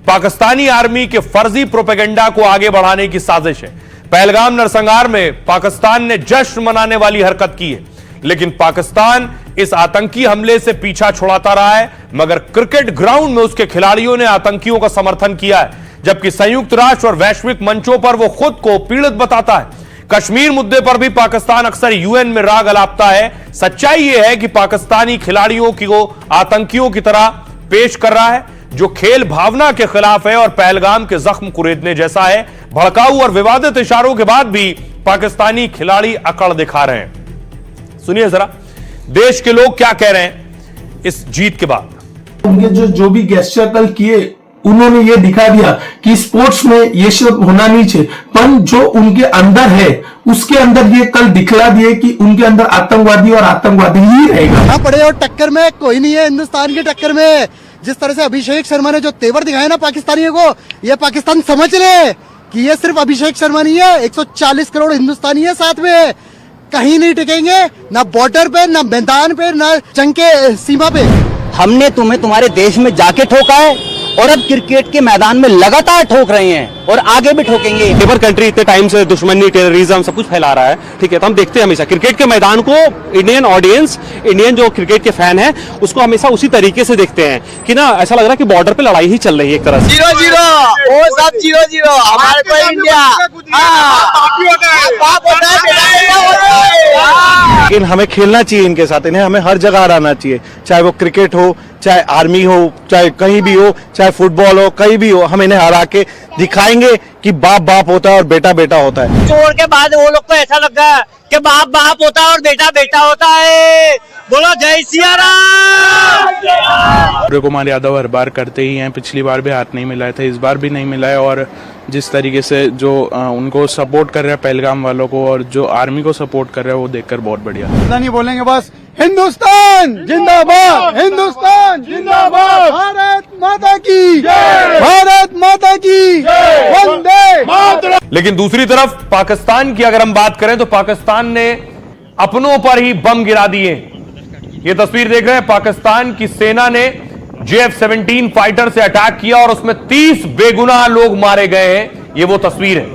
पाकिस्तानी आर्मी के फर्जी प्रोपेगेंडा को आगे बढ़ाने की साजिश है। पहलगाम नरसंहार में पाकिस्तान ने जश्न मनाने वाली हरकत की है, लेकिन पाकिस्तान इस आतंकी हमले से पीछा छुड़ाता रहा है, मगर क्रिकेट ग्राउंड में उसके खिलाड़ियों ने आतंकियों का समर्थन किया है, जबकि संयुक्त राष्ट्र और वैश्विक मंचों पर वो खुद को पीड़ित बताता है। कश्मीर मुद्दे पर भी पाकिस्तान अक्सर यूएन में राग अलापता है। सच्चाई यह है कि पाकिस्तानी खिलाड़ियों को आतंकियों की तरह पेश कर रहा है, जो खेल भावना के खिलाफ है और पहलगाम के जख्म कुरेदने जैसा है। भड़काऊ और विवादित इशारों के बाद भी पाकिस्तानी खिलाड़ी अकड़ दिखा रहे हैं। सुनिए जरा देश के लोग क्या कह रहे हैं इस जीत के बाद। उनके जो भी गेस्चर कल किए, उन्होंने ये दिखा दिया कि स्पोर्ट्स में ये सब होना नहीं चाहिए, पर जो उनके अंदर है उसके अंदर ये कल दिखला दिए कि उनके अंदर आतंकवादी और आतंकवादी ही रहेगा। पड़े और टक्कर में कोई नहीं है हिंदुस्तान की टक्कर में। जिस तरह से अभिषेक शर्मा ने जो तेवर दिखाया ना पाकिस्तानियों को, ये पाकिस्तान समझ ले कि ये सिर्फ अभिषेक शर्मा नहीं है, 140 करोड़ हिंदुस्तानी है साथ में। कहीं नहीं टिकेंगे, ना बॉर्डर पे, ना मैदान पे, ना जंग के सीमा पे। हमने तुम्हें तुम्हारे देश में जाके ठोका है और अब क्रिकेट के मैदान में लगातार ठोक रहे हैं और आगे भी ठोकेंगे। नेबर कंट्री इतने टाइम से दुश्मनी, टेररिज्म सब कुछ फैला रहा है, ठीक है, तो हम देखते हैं हमेशा क्रिकेट के मैदान को इंडियन ऑडियंस, इंडियन जो क्रिकेट के फैन है उसको हमेशा उसी तरीके से देखते हैं कि ना ऐसा लग रहा है कि बॉर्डर पे लड़ाई ही चल रही है एक तरह से। 0-0 वो सब 0-0 हमारे को इंडिया। लेकिन हमें खेलना चाहिए इनके साथ, इन्हें हमें हर जगह हराना चाहिए, चाहे वो क्रिकेट हो, चाहे आर्मी हो, चाहे कहीं भी हो, चाहे फुटबॉल हो, कहीं भी हो, हम इन्हें हरा के दिखाएंगे कि बाप बाप होता है और बेटा बेटा होता है। छोड़ के बाद वो लोग को ऐसा लगा कि बाप बाप होता है और बेटा बेटा होता है। बोलो जय सिया राम। सूर्य कुमार यादव हर बार करते ही हैं, पिछली बार भी हाथ नहीं मिलाए थे, इस बार भी नहीं मिला है। और जिस तरीके से जो उनको सपोर्ट कर रहे हैं पहलगाम वालों को और जो आर्मी को सपोर्ट कर रहे हैं, वो देखकर बहुत बढ़िया। नहीं बोलेंगे बस हिंदुस्तान जिंदाबाद, हिंदुस्तान जिंदाबाद, भारत माता की जय, भारत माता की जय, वंदे मातरम। लेकिन दूसरी तरफ पाकिस्तान की अगर हम बात करें तो पाकिस्तान ने अपनों पर ही बम गिरा दिए। ये तस्वीर देख रहे हैं, पाकिस्तान की सेना ने JF-17 फाइटर से अटैक किया और उसमें 30 बेगुनाह लोग मारे गए हैं। ये वो तस्वीर है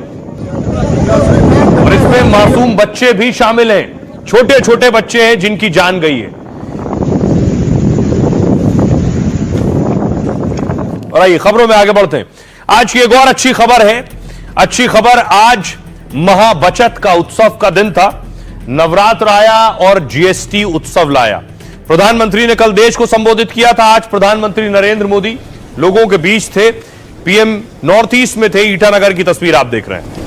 और इसमें मासूम बच्चे भी शामिल हैं, छोटे छोटे बच्चे हैं जिनकी जान गई है। और आइए खबरों में आगे बढ़ते हैं। आज की एक और अच्छी खबर है। अच्छी खबर, आज महाबचत का उत्सव का दिन था। नवरात्र आया और GST उत्सव लाया। प्रधानमंत्री ने कल देश को संबोधित किया था। आज प्रधानमंत्री नरेंद्र मोदी लोगों के बीच थे। PM नॉर्थ ईस्ट में थे, ईटानगर की तस्वीर आप देख रहे हैं।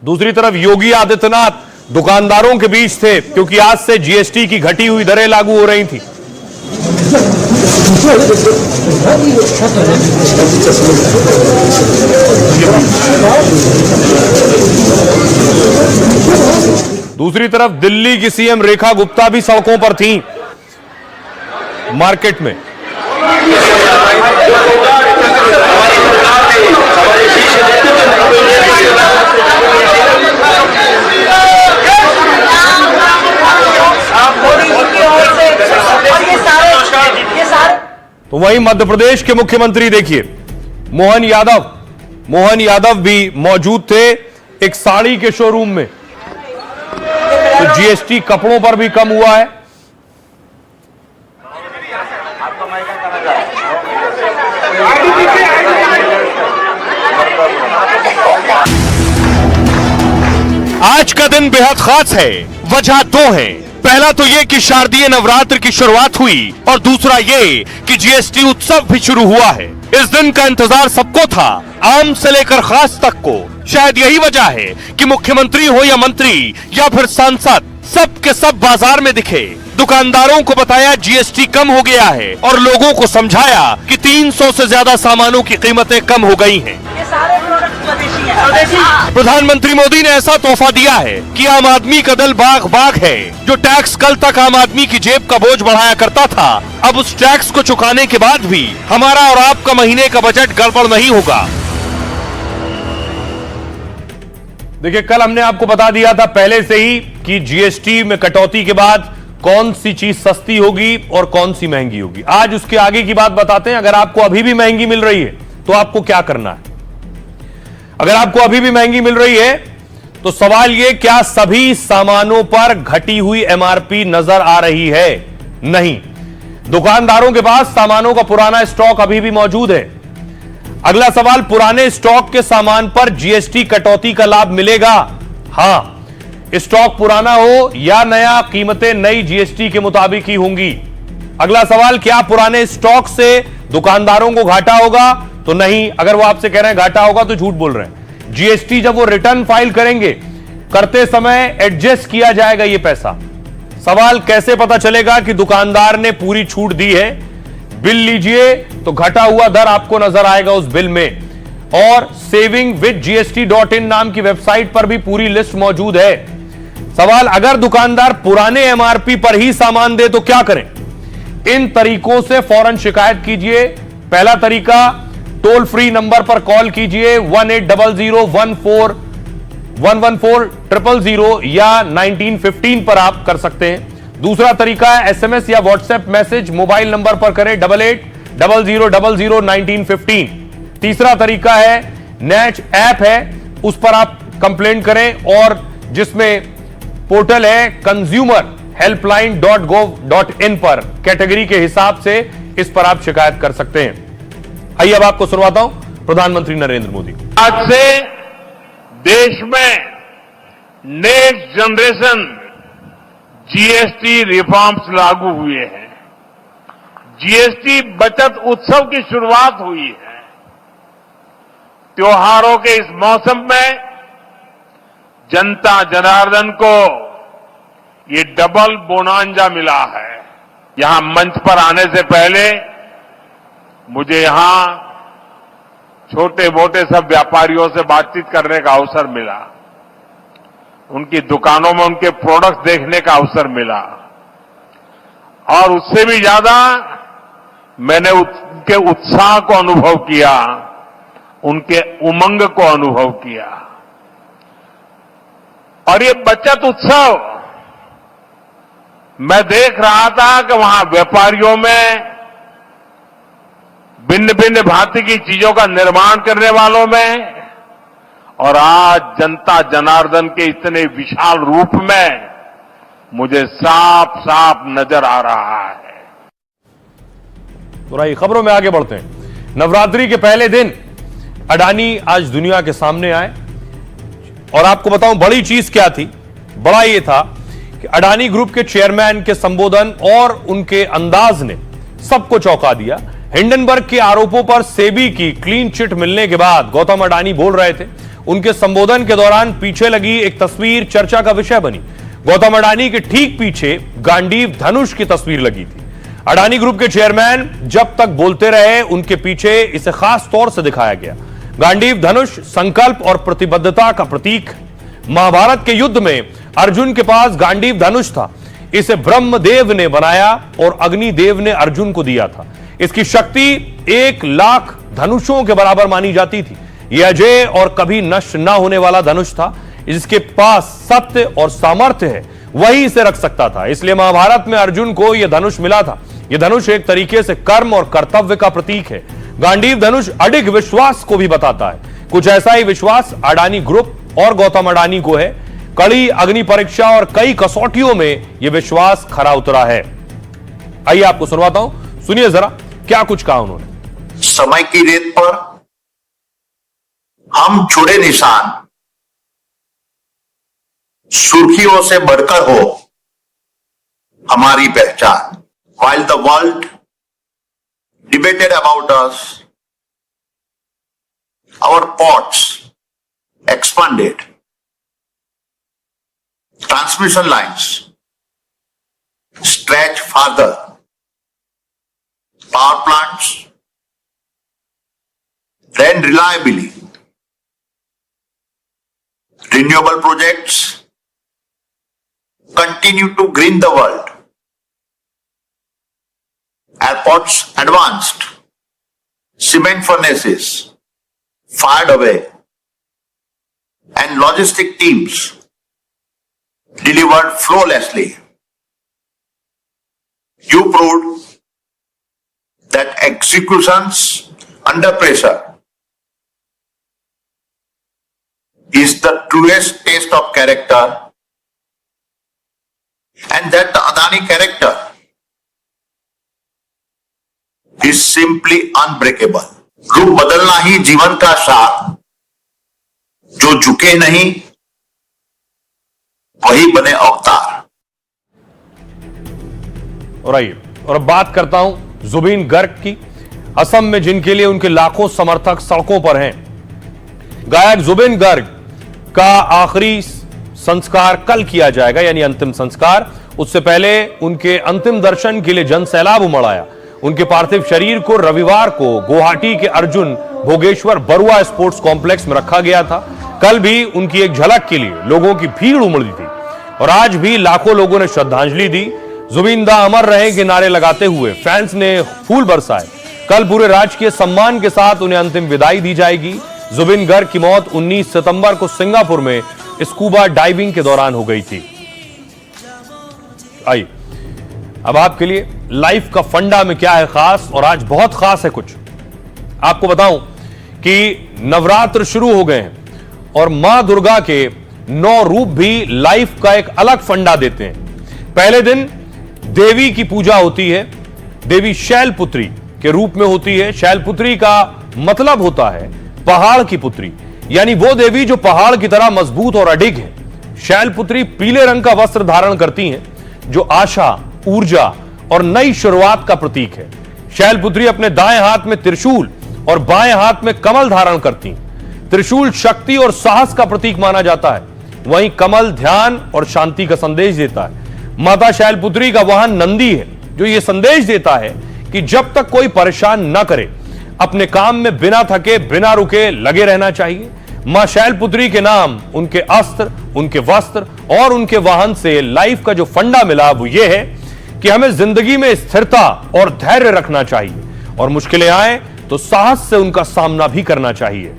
दूसरी तरफ योगी आदित्यनाथ दुकानदारों के बीच थे, क्योंकि आज से GST की घटी हुई दरें लागू हो रही थी। दूसरी तरफ दिल्ली की सीएम रेखा गुप्ता भी सड़कों पर थीं, मार्केट में। तो वहीं मध्य प्रदेश के मुख्यमंत्री देखिए मोहन यादव भी मौजूद थे एक साड़ी के शोरूम में। तो जीएसटी कपड़ों पर भी कम हुआ है। आज का दिन बेहद खास है, वजह दो है। पहला तो ये कि शारदीय नवरात्र की शुरुआत हुई और दूसरा ये कि जीएसटी उत्सव भी शुरू हुआ है। इस दिन का इंतजार सबको था, आम से लेकर खास तक को। शायद यही वजह है कि मुख्यमंत्री हो या मंत्री या फिर सांसद, सब के सब बाजार में दिखे। दुकानदारों को बताया जीएसटी कम हो गया है और लोगों को समझाया कि 300 से ज्यादा सामानों की कीमतें कम हो गई हैं। प्रधानमंत्री मोदी ने ऐसा तोहफा दिया है कि आम आदमी का दिल बाग बाग है। जो टैक्स कल तक आम आदमी की जेब का बोझ बढ़ाया करता था, अब उस टैक्स को चुकाने के बाद भी हमारा और आपका महीने का बजट गड़बड़ नहीं होगा। देखिए, कल हमने आपको बता दिया था पहले से ही कि जीएसटी में कटौती के बाद कौन सी चीज सस्ती होगी और कौन सी महंगी होगी। आज उसके आगे की बात बताते हैं। अगर आपको अभी भी महंगी मिल रही है तो आपको क्या करना है। अगर आपको अभी भी महंगी मिल रही है तो सवाल यह, क्या सभी सामानों पर घटी हुई एमआरपी नजर आ रही है? नहीं, दुकानदारों के पास सामानों का पुराना स्टॉक अभी भी मौजूद है। अगला सवाल, पुराने स्टॉक के सामान पर जीएसटी कटौती का लाभ मिलेगा? हां, स्टॉक पुराना हो या नया, कीमतें नई जीएसटी के मुताबिक ही होंगी। अगला सवाल, क्या पुराने स्टॉक से दुकानदारों को घाटा होगा? तो नहीं। अगर वो आपसे कह रहे हैं घाटा होगा तो झूठ बोल रहे हैं। जीएसटी जब वो रिटर्न फाइल करेंगे, करते समय एडजस्ट किया जाएगा ये पैसा। सवाल, कैसे पता चलेगा कि दुकानदार ने पूरी छूट दी है? बिल लीजिए तो घटा हुआ दर आपको नजर आएगा उस बिल में। और savingwithgst.in नाम की वेबसाइट पर भी पूरी लिस्ट मौजूद है। सवाल, अगर दुकानदार पुराने एमआरपी पर ही सामान दे तो क्या करें? इन तरीकों से फौरन शिकायत कीजिए। पहला तरीका, टोल फ्री नंबर पर कॉल कीजिए 1800-114-114-000 या 1915 पर आप कर सकते हैं। दूसरा तरीका है एसएमएस या व्हाट्सएप मैसेज मोबाइल नंबर पर करें 8800001915। तीसरा तरीका है नेच ऐप है, उस पर आप कंप्लेंट करें और जिसमें पोर्टल है consumerhelpline.gov.in पर कैटेगरी के हिसाब से इस पर आप शिकायत कर सकते हैं। आइए अब आपको सुनवाता हूं प्रधानमंत्री नरेंद्र मोदी। आज से देश में नेक्स्ट जनरेशन जीएसटी रिफॉर्म्स लागू हुए हैं। जीएसटी बचत उत्सव की शुरुआत हुई है। त्योहारों के इस मौसम में जनता जनार्दन को ये डबल बोनांजा मिला है। यहां मंच पर आने से पहले मुझे यहां छोटे मोटे सब व्यापारियों से बातचीत करने का अवसर मिला। उनकी दुकानों में उनके प्रोडक्ट्स देखने का अवसर मिला और उससे भी ज्यादा मैंने उनके उत्साह को अनुभव किया, उनके उमंग को अनुभव किया। और ये बचत उत्सव मैं देख रहा था कि वहां व्यापारियों में, भिन्न भिन्न भांति की चीजों का निर्माण करने वालों में और आज जनता जनार्दन के इतने विशाल रूप में मुझे साफ साफ नजर आ रहा है। तो आइए खबरों में आगे बढ़ते हैं। नवरात्रि के पहले दिन अडानी आज दुनिया के सामने आए और आपको बताऊं बड़ी चीज क्या थी। बड़ा ये था कि अडानी ग्रुप के चेयरमैन के संबोधन और उनके अंदाज ने सबको चौंका दिया। हिंडनबर्ग के आरोपों पर सेबी की क्लीन चिट मिलने के बाद गौतम अडानी बोल रहे थे। उनके संबोधन के दौरान पीछे लगी एक तस्वीर चर्चा का विषय बनी। गौतम अडानी के ठीक पीछे गांडीव धनुष की तस्वीर लगी थी। अडानी ग्रुप के चेयरमैन जब तक बोलते रहे, उनके पीछे इसे खास तौर से दिखाया गया। गांडीव धनुष संकल्प और प्रतिबद्धता का प्रतीक। महाभारत के युद्ध में अर्जुन के पास गांडीव धनुष था। इसे ब्रह्मदेव ने बनाया और अग्निदेव ने अर्जुन को दिया था। इसकी शक्ति 1,00,000 धनुषों के बराबर मानी जाती थी। यह अजय और कभी नष्ट न होने वाला धनुष था। जिसके पास सत्य और सामर्थ्य है वही इसे रख सकता था। इसलिए महाभारत में अर्जुन को यह धनुष मिला था। यह धनुष एक तरीके से कर्म और कर्तव्य का प्रतीक है। गांडीव धनुष अडिग विश्वास को भी बताता है। कुछ ऐसा ही विश्वास अडानी ग्रुप और गौतम अडानी को है। कड़ी अग्नि परीक्षा और कई कसौटियों में यह विश्वास खरा उतरा है। आइए आपको सुनवाता हूं, सुनिए जरा क्या कुछ कहा उन्होंने। समय की रेत पर हम छोड़े निशान सुर्खियों से बढ़कर हो हमारी पहचान। While the world debated about us, our pots expanded. Transmission lines stretch farther. Power plants ran reliably. Renewable projects continue to green the world. Airports advanced. Cement furnaces fired away. And logistic teams delivered flawlessly. You proved that executions under pressure is the truest test of character, and that the Adani character is simply unbreakable. रूप बदलना ही जीवन का सार, जो झुके नहीं वही बने अवतार। और आइए और अब बात करता हूं जुबिन गर्ग की। असम में जिनके लिए उनके लाखों समर्थक सड़कों पर हैं। गायक जुबिन गर्ग का आखिरी संस्कार कल किया जाएगा, यानी अंतिम संस्कार। उससे पहले उनके अंतिम दर्शन के लिए जनसैलाब उमड़ आया। उनके पार्थिव शरीर को रविवार को गुवाहाटी के अर्जुन भोगेश्वर बरुआ स्पोर्ट्स कॉम्प्लेक्स में रखा गया था। कल भी उनकी एक झलक के लिए लोगों की भीड़ उमड़ी थी और आज भी लाखों लोगों ने श्रद्धांजलि दी। जुबिंदा अमर रहे के नारे लगाते हुए फैंस ने फूल बरसाए। कल पूरे राजकीय सम्मान के साथ उन्हें अंतिम विदाई दी जाएगी। जुबिन गर्ग की मौत 19 सितंबर को सिंगापुर में स्कूबा डाइविंग के दौरान हो गई थी। आइए अब आपके लिए लाइफ का फंडा में क्या है खास, और आज बहुत खास है कुछ। आपको बताऊं कि नवरात्र शुरू हो गए हैं और मां दुर्गा के 9 रूप भी लाइफ का एक अलग फंडा देते हैं। पहले दिन देवी की पूजा होती है। देवी शैलपुत्री के रूप में होती है। शैलपुत्री का मतलब होता है पहाड़ की पुत्री, यानी वो देवी जो पहाड़ की तरह मजबूत और अडिग है। शैलपुत्री पीले रंग का वस्त्र धारण करती हैं, जो आशा, ऊर्जा और नई शुरुआत का प्रतीक है। शैलपुत्री अपने दाएं हाथ में त्रिशूल और बाएं हाथ में कमल धारण करती हैं। त्रिशूल शक्ति और साहस का प्रतीक माना जाता है, वहीं कमल ध्यान और शांति का संदेश देता है। माता शैलपुत्री का वाहन नंदी है, जो यह संदेश देता है कि जब तक कोई परेशान न करे, अपने काम में बिना थके बिना रुके लगे रहना चाहिए। मां शैलपुत्री के नाम, उनके अस्त्र, उनके वस्त्र और उनके वाहन से लाइफ का जो फंडा मिला वो ये है कि हमें जिंदगी में स्थिरता और धैर्य रखना चाहिए, और मुश्किलें आए तो साहस से उनका सामना भी करना चाहिए।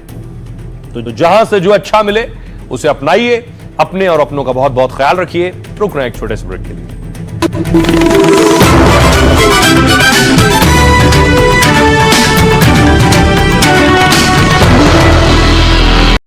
तो जहां से जो अच्छा मिले उसे अपनाइए। अपने और अपनों का बहुत बहुत ख्याल रखिए। रुक रहे हैं एक छोटे से ब्रेक के लिए।